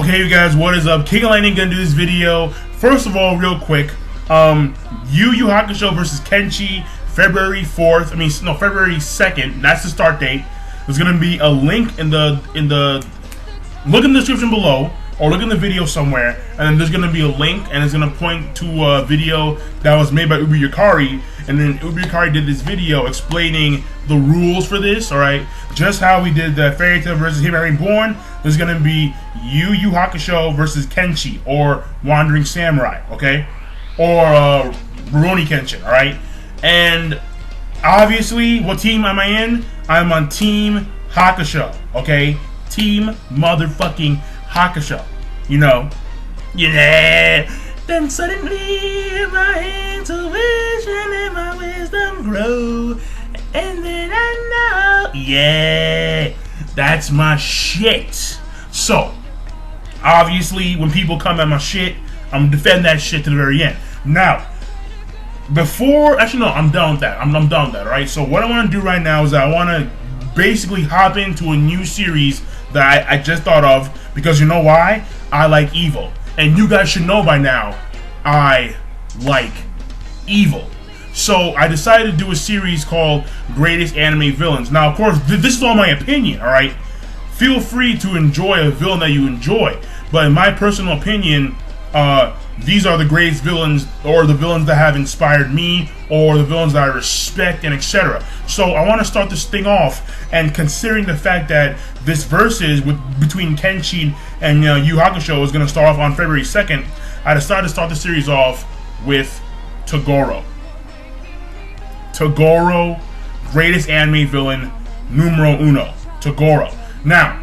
Okay, you guys, what is up? King of Lightning gonna do this video. First of all, real quick, Yu Yu Hakusho versus Kenshin, February 4th. February 2nd. That's the start date. There's gonna be a link in the look in the description below, or look in the video somewhere, and then there's gonna be a link, and it's gonna point to a video that was made by Ubi Yukari, and then Ubi Yukari did this video explaining the rules for this. All right, just how we did the Fairy Tail versus Hero Reborn. There's gonna be Yu Yu Hakusho versus Kenshin, or Wandering Samurai, okay, or Rurouni Kenshin. All right, and obviously, what team am I in? I'm on Team Hakusho, okay, Team motherfucking Hakusho, you know. Yeah. Then suddenly my intuition and my wisdom grow, and then I know, yeah, that's my shit. So obviously, when people come at my shit, I'm gonna defend that shit to the very end. Now, I'm done with that. I'm done with that. All right. So what I want to do right now is I want to basically hop into a new series that I just thought of, because you know why? I like evil. And you guys should know by now, I like evil. So I decided to do a series called Greatest Anime Villains. Now, of course, this is all my opinion, alright? Feel free to enjoy a villain that you enjoy. But in my personal opinion, these are the greatest villains, or the villains that have inspired me, or the villains that I respect, and etc. So I want to start this thing off, and considering the fact that this versus between Kenshin and Yu Hakusho is going to start off on February 2nd, I decided to start the series off with Toguro. Toguro, greatest anime villain, numero uno. Toguro. Now,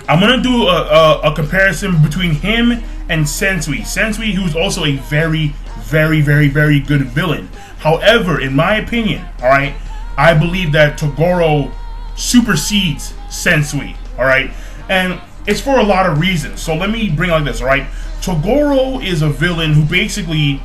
I'm going to do a comparison between him and Sensui. Sensui, who's also a very, very, very, very good villain. However, in my opinion, alright, I believe that Toguro supersedes Sensui, alright? And it's for a lot of reasons. So let me bring it like this, alright? Toguro is a villain who basically,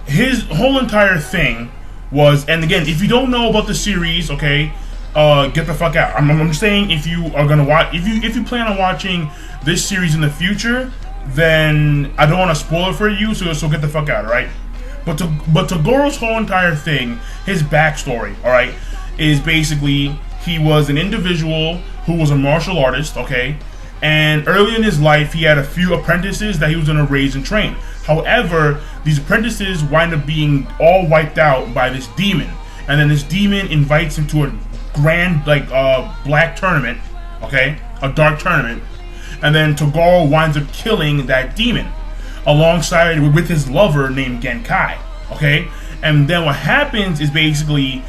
his whole entire thing was, and again, if you don't know about the series, okay, get the fuck out. I'm just saying, if you are gonna watch, if you plan on watching this series in the future, then I don't want to spoil it for you, so get the fuck out, alright? But Togoro's whole entire thing, his backstory, alright, is basically he was an individual who was a martial artist, okay, and early in his life he had a few apprentices that he was gonna raise and train. However, these apprentices wind up being all wiped out by this demon, and then this demon invites him to a grand, black tournament, okay, a dark tournament. And then Toguro winds up killing that demon alongside with his lover named Genkai, okay? And then what happens is basically,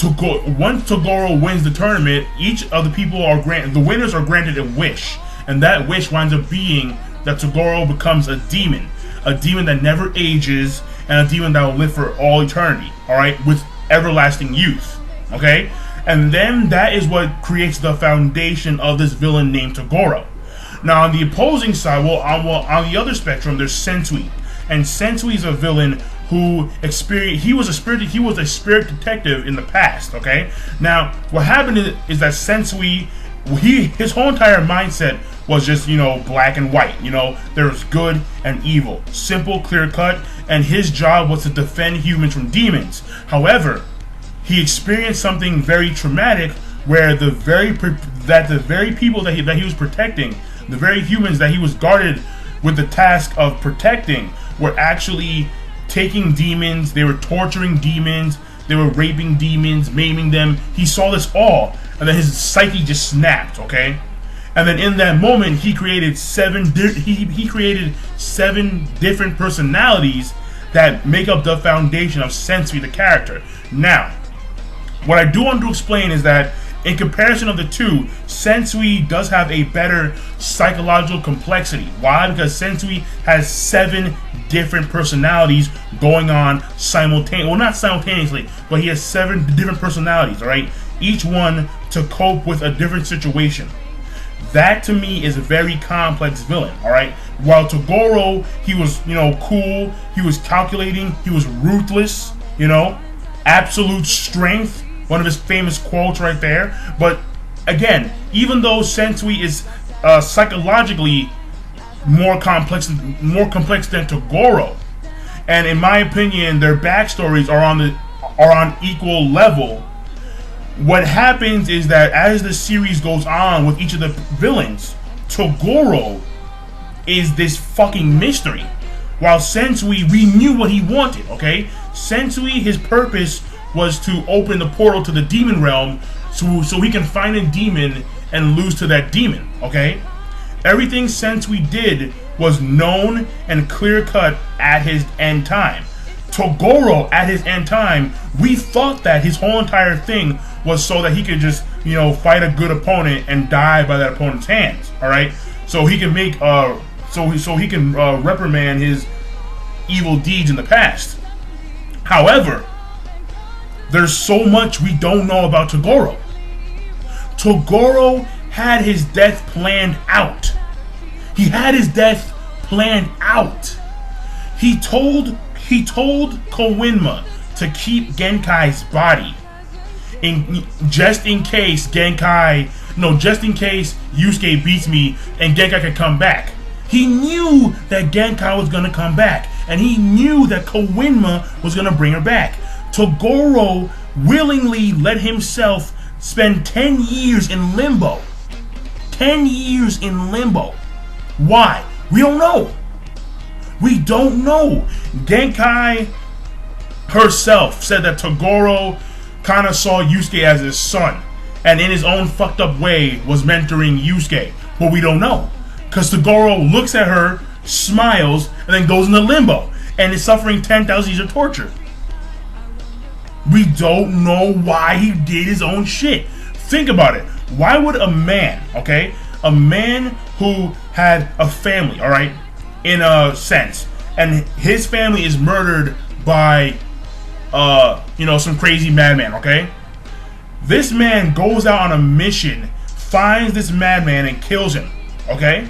once Toguro wins the tournament, each of the people the winners are granted a wish, and that wish winds up being that Toguro becomes a demon that never ages, and a demon that will live for all eternity, all right, with everlasting youth, okay? And then that is what creates the foundation of this villain named Toguro. Now, on the opposing side, on the other spectrum, there's Sensui, and Sensui is a villain who he was a spirit detective in the past. Okay, now what happened is that Sensui, his whole entire mindset was just, black and white. There was good and evil, simple, clear cut, and his job was to defend humans from demons. However, he experienced something very traumatic, where the very people that he was protecting, the very humans that he was guarded with the task of protecting, were actually taking demons. They were torturing demons. They were raping demons, maiming them. He saw this all, and then his psyche just snapped. Okay, and then in that moment, he created seven different personalities that make up the foundation of Sensui, the character. Now, what I do want to explain is that, in comparison of the two, Sensui does have a better psychological complexity. Why? Because Sensui has 7 different personalities going on simultaneously. Well, not simultaneously, but he has 7 different personalities, alright? Each one to cope with a different situation. That, to me, is a very complex villain, alright? While Toguro, he was, cool, he was calculating, he was ruthless, absolute strength, one of his famous quotes right there. But again, even though Sensui is psychologically more complex than Toguro. And in my opinion, their backstories are on equal level. What happens is that as the series goes on with each of the villains, Toguro is this fucking mystery. While Sensui, we knew what he wanted, okay? Sensui, his purpose was to open the portal to the demon realm so he can find a demon and lose to that demon, okay? Everything Sensui did was known and clear-cut at his end time. Toguro, at his end time, we thought that his whole entire thing was so that he could just, fight a good opponent and die by that opponent's hands, alright? So he can make, so he can reprimand his evil deeds in the past. However, there's so much we don't know about Toguro. Toguro had his death planned out. He had his death planned out. He told Koenma to keep Genkai's body, just in case Yusuke beats me and Genkai could come back. He knew that Genkai was gonna come back, and he knew that Koenma was gonna bring her back. Toguro willingly let himself spend 10 years in limbo. 10 years in limbo. Why? We don't know. We don't know. Genkai herself said that Toguro kind of saw Yusuke as his son, and in his own fucked up way was mentoring Yusuke. But we don't know, because Toguro looks at her, smiles, and then goes into limbo, and is suffering 10,000 years of torture. We don't know why he did his own shit. Think about it. Why would a man, okay, a man who had a family, alright, in a sense, and his family is murdered by, some crazy madman, okay? This man goes out on a mission, finds this madman, and kills him, okay?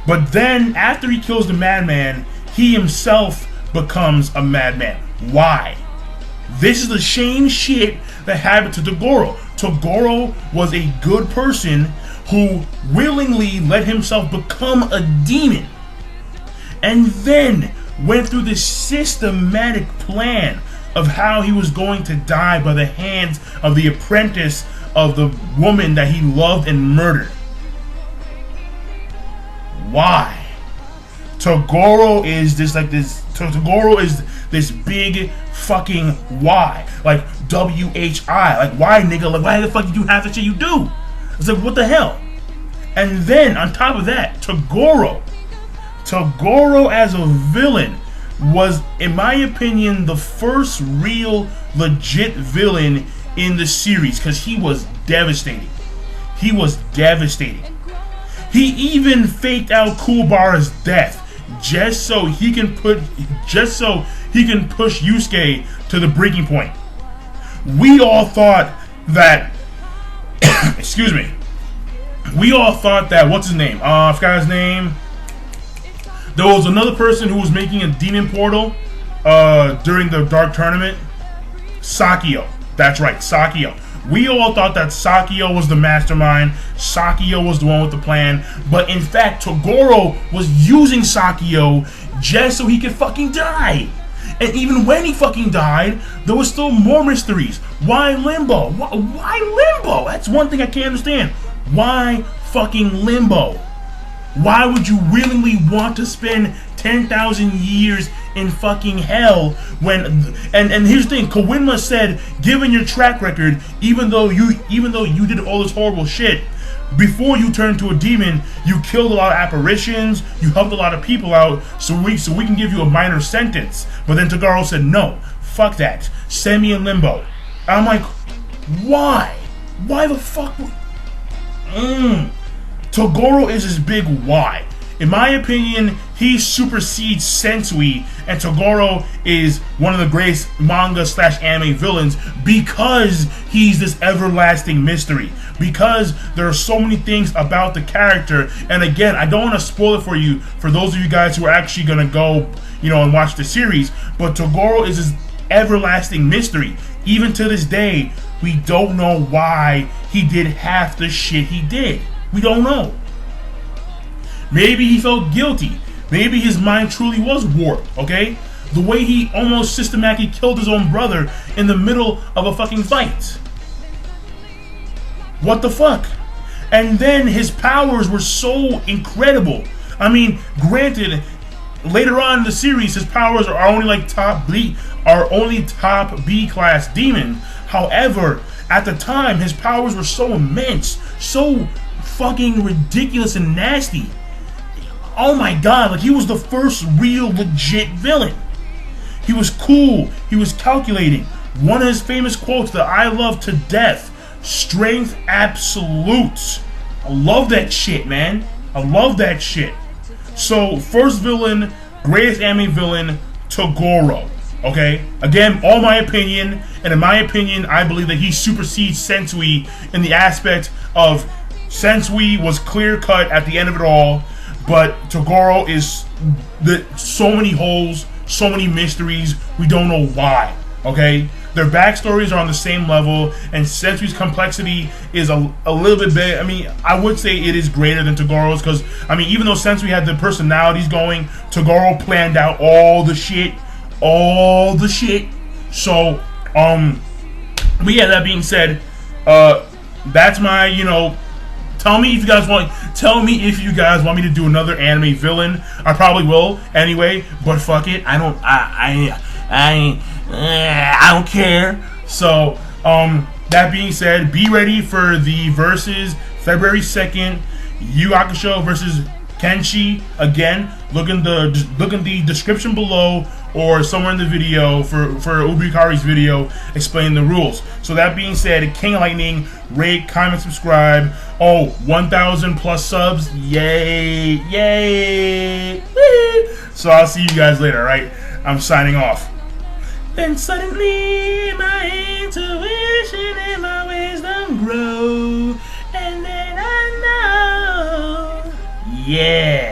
But then, after he kills the madman, he himself becomes a madman. Why? This is the same shit that happened to Toguro. Toguro was a good person who willingly let himself become a demon, and then went through this systematic plan of how he was going to die by the hands of the apprentice of the woman that he loved and murdered. Why? Toguro is this big fucking why. Like WHI. Like, why, nigga? Like, why the fuck did you have the shit you do? It's like, what the hell? And then, on top of that, Toguro as a villain was, in my opinion, the first real legit villain in the series, because he was devastating. He was devastating. He even faked out Kuwabara's death just so he can push Yusuke to the breaking point. We all thought that excuse me. We all thought that, what's his name? I forgot his name. There was another person who was making a demon portal during the Dark Tournament. Sakio. That's right, Sakio. We all thought that Sakio was the mastermind. Sakio was the one with the plan. But in fact, Toguro was using Sakio just so he could fucking die. And even when he fucking died, there was still more mysteries. Why limbo? Why limbo? That's one thing I can't understand. Why fucking limbo? Why would you willingly want to spend 10,000 years in fucking hell when and here's the thing, Koenma said, given your track record, even though you did all this horrible shit, before you turned to a demon, you killed a lot of apparitions, you helped a lot of people out, so we can give you a minor sentence. But then Toguro said, no, fuck that, send me in limbo. I'm like, why? Why the fuck? Toguro is this big why. In my opinion, he supersedes Sensui, and Toguro is one of the greatest manga/anime villains because he's this everlasting mystery. Because there are so many things about the character, and again, I don't want to spoil it for you, for those of you guys who are actually gonna go, and watch the series. But Toguro is this everlasting mystery. Even to this day, we don't know why he did half the shit he did. We don't know. Maybe he felt guilty. Maybe his mind truly was warped, okay? The way he almost systematically killed his own brother in the middle of a fucking fight. What the fuck? And then his powers were so incredible. I mean, granted, later on in the series, his powers are only like top B class demon. However, at the time, his powers were so immense, so fucking ridiculous and nasty. Oh my god, like he was the first real legit villain. He was cool, he was calculating. One of his famous quotes that I love to death, strength absolute. I love that shit, man. I love that shit. So, first villain, greatest anime villain, Toguro. Okay? Again, all my opinion, and in my opinion, I believe that he supersedes Sensui in the aspect of Sensui was clear cut at the end of it all, but Toguro is so many holes, so many mysteries, we don't know why. Okay? Their backstories are on the same level, and Sensui's complexity is a little bit big. I mean, I would say it is greater than Togoro's, because, I mean, even though Sensui had the personalities going, Toguro planned out all the shit. So, but yeah, that being said, that's my, tell me if you guys want me to do another anime villain. I probably will anyway, but fuck it. I don't care. So, that being said, be ready for the versus February 2nd, Yu Hakusho versus Kenshin. Again, look in the description below or somewhere in the video for Ubikari's video explaining the rules. So that being said, King of Lightning, rate, comment, subscribe. Oh, 1,000 plus subs. Yay. So I'll see you guys later, alright? I'm signing off. Then suddenly my intuition and my wisdom grow, and then I know, yeah.